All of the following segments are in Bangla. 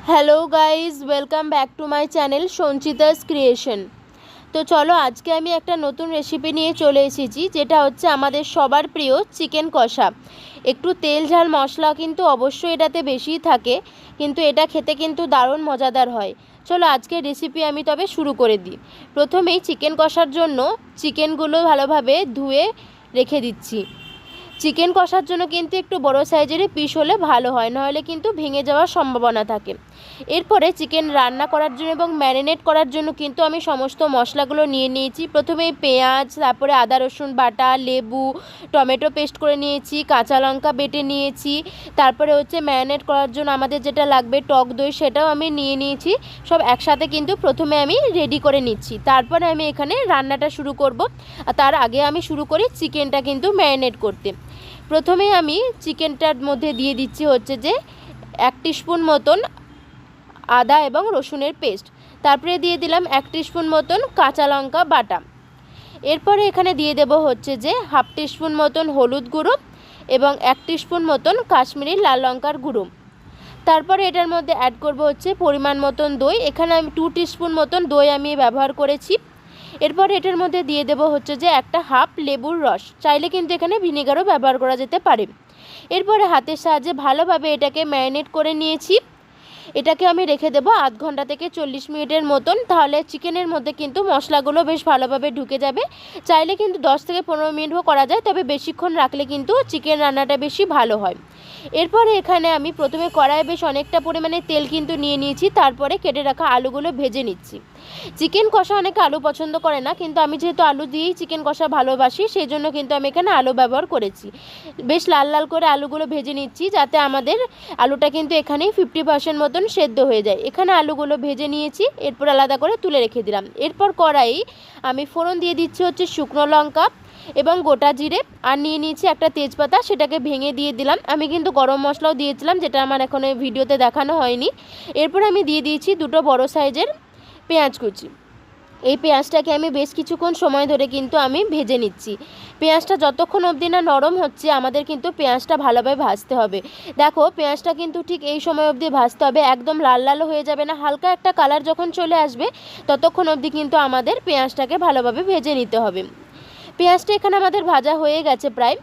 Hello guys, welcome back to my channel Sanchita's creation. তো চলো, আজকে আমি একটা নতুন রেসিপি নিয়ে চলে এসেছি, যেটা হচ্ছে আমাদের সবার প্রিয় চিকেন কষা। একটু তেল ঝাল মশলা কিন্তু অবশ্যই এটাতে বেশিই থাকে, কিন্তু এটা খেতে কিন্তু দারুণ মজাদার হয়। চলো আজকের রেসিপি আমি তবে শুরু করে দিই। প্রথমেই চিকেন কষার জন্য চিকেনগুলো ভালোভাবে ধুয়ে রেখে দিচ্ছি। চিকেন কষার জন্য কিন্তু একটু বড় সাইজেরই পিস হলে ভালো হয়, নাহলে কিন্তু ভেঙে যাওয়ার সম্ভাবনা থাকে। এরপরে চিকেন রান্না করার জন্য এবং ম্যারিনেট করার জন্য কিন্তু আমি সমস্ত মশলাগুলো নিয়ে নিয়েছি। প্রথমে পেঁয়াজ, তারপরে আদা রসুন বাটা, লেবু, টমেটো পেস্ট করে নিয়েছি, কাঁচা লঙ্কা বেটে নিয়েছি। তারপরে হচ্ছে ম্যারিনেট করার জন্য আমাদের যেটা লাগবে টক দই, সেটাও আমি নিয়ে নিয়েছি। সব একসাথে কিন্তু প্রথমে আমি রেডি করে নিচ্ছি, তারপরে আমি এখানে রান্নাটা শুরু করব। তার আগে আমি শুরু করি চিকেনটা কিন্তু ম্যারিনেট করতে। প্রথমে আমি চিকেনটার মধ্যে দিয়ে দিচ্ছি হচ্ছে যে 1 টিস্পুন মতন আদা এবং রসুনের পেস্ট। তারপরে দিয়ে দিলাম 1 টিস্পুন মতন কাঁচা লঙ্কা বাটা। এরপরে এখানে দিয়ে দেব হচ্ছে যে 1/2 টিস্পুন মতন হলুদ গুঁড়ো এবং 1 টিস্পুন মতন কাশ্মীরি লাল লঙ্কার গুঁড়ো। তারপরে এটার মধ্যে অ্যাড করব হচ্ছে পরিমাণ মতন দই। এখানে আমি 2 টিস্পুন মতন দই আমি ব্যবহার করেছি। এরপর এটার মধ্যে দিয়ে দেব হচ্ছে যে একটা হাফ লেবুর রস, চাইলে কিন্তু এখানে ভিনেগারও ব্যবহার করা যেতে পারে। এরপরে হাতের সাহায্যে ভালোভাবে এটাকে ম্যারিনেট করে নিয়েছি। এটাকে আমি রেখে দেবো আধ ঘন্টা থেকে 40 মিনিটের মতন, তাহলে চিকেনের মধ্যে কিন্তু মশলাগুলো বেশ ভালোভাবে ঢুকে যাবে। চাইলে কিন্তু 10 থেকে 15 মিনিটও করা যায়, তবে বেশিক্ষণ রাখলে কিন্তু চিকেন রান্নাটা বেশি ভালো হয়। এরপরে এখানে আমি প্রথমে কড়াইয়ে বেশ অনেকটা পরিমাণে তেল কিন্তু নিয়ে নিয়েছি, তারপরে কেটে রাখা আলুগুলো ভেজে নিচ্ছি। চিকেন কষা অনেকে আলু পছন্দ করে না, কিন্তু আমি যেহেতু আলু দিয়েই চিকেন কষা ভালোবাসি, সেই জন্য কিন্তু আমি এখানে আলু ব্যবহার করেছি। বেশ লাল লাল করে আলুগুলো ভেজে নিচ্ছি, যাতে আমাদের আলুটা কিন্তু এখানেই 50% মতন সেদ্ধ হয়ে যায়। এখানে আলুগুলো ভেজে নিয়েছি, এরপর আলাদা করে তুলে রেখে দিলাম। এরপর কড়াই আমি ফোড়ন দিয়ে দিচ্ছি হচ্ছে শুকনো লঙ্কা এবং গোটা জিরে, আর নিয়ে নিয়েছি একটা তেজপাতা, সেটাকে ভেঙে দিয়ে দিলাম। আমি কিন্তু গরম মশলাও দিয়েছিলাম, যেটা আমার এখন এই ভিডিওতে দেখানো হয়নি। এরপর আমি দিয়ে দিয়েছি 2টো বড় সাইজের পেঁয়াজ কুচি। এই পেঁয়াজটাকে আমি বেশ কিছুক্ষণ সময় ধরে কিন্তু আমি ভেজে নিচ্ছি। পেঁয়াজটা যতক্ষণ অবধি না নরম হচ্ছে, আমাদের কিন্তু পেঁয়াজটা ভালোভাবে ভাজতে হবে। দেখো, পেঁয়াজটা কিন্তু ঠিক এই সময় অবধি ভাজতে হবে, একদম লাল লালও হয়ে যাবে না। হালকা একটা কালার যখন চলে আসবে, ততক্ষণ অবধি কিন্তু আমাদের পেঁয়াজটাকে ভালোভাবে ভেজে নিতে হবে। পেঁয়াজটা এখানে আমাদের ভাজা হয়ে গেছে প্রায়।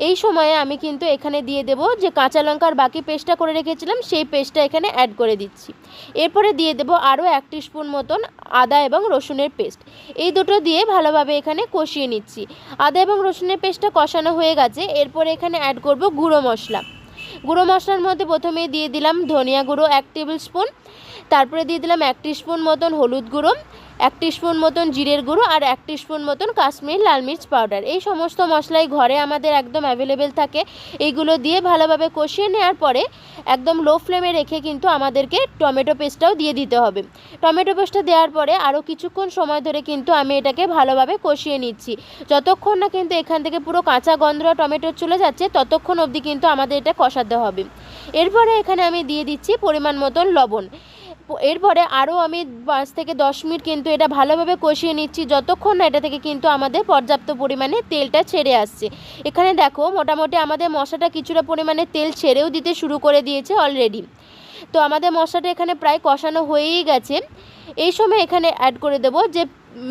এই সময়ে আমি কিন্তু এখানে দিয়ে দেব যে কাঁচা লঙ্কার বাকি পেস্টটা করে রেখেছিলাম, সেই পেস্টটা এখানে অ্যাড করে দিচ্ছি। এরপরে দিয়ে দেব আরও 1 টিস্পুন মতন আদা এবং রসুনের পেস্ট। এই দুটো দিয়ে ভালোভাবে এখানে কষিয়ে নিচ্ছি। আদা এবং রসুনের পেস্টটা কষানো হয়ে গেছে। এরপরে এখানে অ্যাড করব গুঁড়ো মশলা। গুঁড়ো মশলার মধ্যে প্রথমে দিয়ে দিলাম ধনিয়া গুঁড়ো 1 টেবিল স্পুন, তারপরে দিয়ে দিলাম 1 টিস্পুন মতন হলুদ গুঁড়ো, 1 টিস্পুন মতন জিরের গুঁড়ো আর 1 টিস্পুন মতন কাশ্মীরি লাল মির্চ পাউডার। এই সমস্ত মশলাই ঘরে আমাদের একদম অ্যাভেলেবেল থাকে। এইগুলো দিয়ে ভালোভাবে কষিয়ে নেওয়ার পরে একদম লো ফ্লেমে রেখে কিন্তু আমাদেরকে টমেটো পেস্টটাও দিয়ে দিতে হবে। টমেটো পেস্টটা দেওয়ার পরে আরও কিছুক্ষণ সময় ধরে কিন্তু আমি এটাকে ভালোভাবে কষিয়ে নিচ্ছি। যতক্ষণ না কিন্তু এখান থেকে পুরো কাঁচা গন্ধটা টমেটোর চলে যাচ্ছে, ততক্ষণ অবধি কিন্তু আমাদের এটা কষাতে হবে। এরপরে এখানে আমি দিয়ে দিচ্ছি পরিমাণ মতন লবণ। এরপরে আরও আমি 5 থেকে 10 মিনিট কিন্তু এটা ভালোভাবে কষিয়ে নিচ্ছি, যতক্ষণ না এটা থেকে কিন্তু আমাদের পর্যাপ্ত পরিমাণে তেলটা ছেড়ে আসছে। এখানে দেখো, মোটামুটি আমাদের মশলাটা কিছুটা পরিমাণে তেল ছেড়েও দিতে শুরু করে দিয়েছে অলরেডি। তো আমাদের মশলাটা এখানে প্রায় কষানো হয়েই গেছে। এই সময় এখানে অ্যাড করে দেবো যে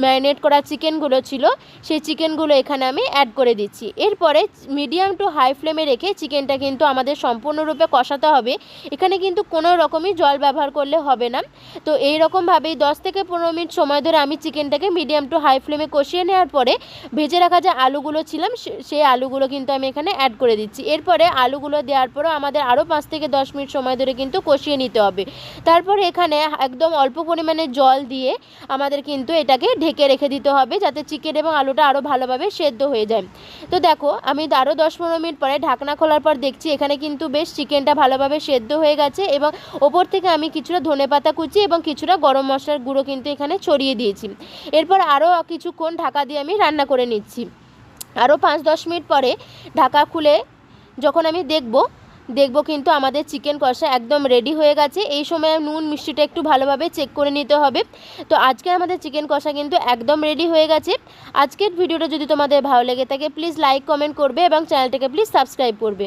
ম্যারিনেট করা চিকেনগুলো ছিল, সেই চিকেনগুলো এখানে আমি অ্যাড করে দিচ্ছি। এরপরে মিডিয়াম টু হাই ফ্লেমে রেখে চিকেনটা কিন্তু আমাদের সম্পূর্ণরূপে কষাতে হবে। এখানে কিন্তু কোনো রকমই জল ব্যবহার করলে হবে না। তো এই রকমভাবেই 10 থেকে 15 মিনিট সময় ধরে আমি চিকেনটাকে মিডিয়াম টু হাই ফ্লেমে কষিয়ে নেওয়ার পরে ভেজে রাখা যে আলুগুলো ছিলাম, সেই আলুগুলো কিন্তু আমি এখানে অ্যাড করে দিচ্ছি। এরপরে আলুগুলো দেওয়ার পরেও আমাদের আরও 5 থেকে 10 মিনিট সময় ধরে কিন্তু কষিয়ে নিতে হবে। তারপরে এখানে একদম অল্প পরিমাণে জল দিয়ে আমাদের কিন্তু এটাকে ঢেকে রেখে দিতে হবে, যাতে চিকেন এবং আলুটা আরও ভালোভাবে সেদ্ধ হয়ে যায়। তো দেখো, আমি আরও 10-15 মিনিট পরে ঢাকনা খোলার পর দেখছি এখানে কিন্তু বেশ চিকেনটা ভালোভাবে সেদ্ধ হয়ে গেছে, এবং ওপর থেকে আমি কিছুটা ধনেপাতা কুচি এবং কিছুটা গরম মশলার গুঁড়ো কিন্তু এখানে ছড়িয়ে দিয়েছি। এরপর আরও কিছুক্ষণ ঢাকা দিয়ে আমি রান্না করে নিচ্ছি। আরও 5-10 মিনিট পরে ঢাকা খুলে যখন আমি দেখব কিন্তু আমাদের চিকেন কষা একদম রেডি হয়ে গেছে। এই সময় নুন মিষ্টিটা একটু ভালোভাবে চেক করে নিতে হবে। তো আজকে আমাদের চিকেন কষা কিন্তু একদম রেডি হয়ে গেছে। আজকের ভিডিওটা যদি তোমাদের ভালো লেগে থাকে, প্লিজ লাইক কমেন্ট করবে এবং চ্যানেলটাকে প্লিজ সাবস্ক্রাইব করবে।